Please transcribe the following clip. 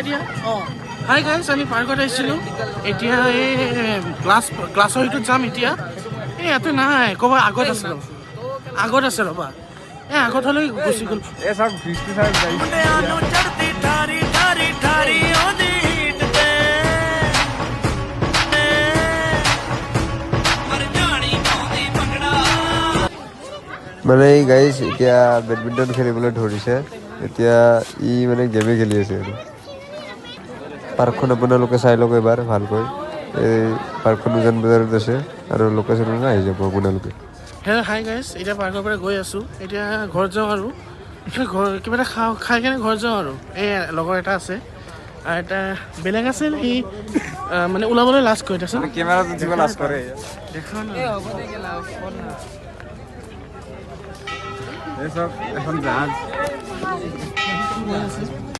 দিয়া hi guys আমি পাৰ্কত আহিছিলোঁ এতিয়া এই ক্লাছৰ এইটোত যাম এতিয়া এই ইয়াতে নাই ক'ৰবাত আগত আছে ৰ'বা এই আগত হ'লে গুচি গ'ল এই চাওক বৃষ্টি চাওক মানে এই গাইজ এতিয়া বেডমিণ্টন খেলিবলৈ ধৰিছে এতিয়া ই মানে গেমে খেলি আছে আৰু পাৰ্কখন আপোনালোকে চাই লওক এবাৰ ভালকৈ এই পাৰ্কখন উজান বজাৰত আছে আৰু লোকেশ্যনলৈ আহি যাব আপোনালোকে হাই গাইছ এতিয়া পাৰ্কৰ পৰা গৈ আছোঁ এতিয়া ঘৰত যাওঁ আৰু কিবা এটা খাই কেনে ঘৰত যাওঁ আৰু এই লগৰ এটা আছে আৰু এটা বেলেগ আছিল সি মানে ওলাবলৈ লাজ কৰি দেচোন কেমেৰাটো দিব লাজ কৰে দেখা না এই চব এখন জাহাজ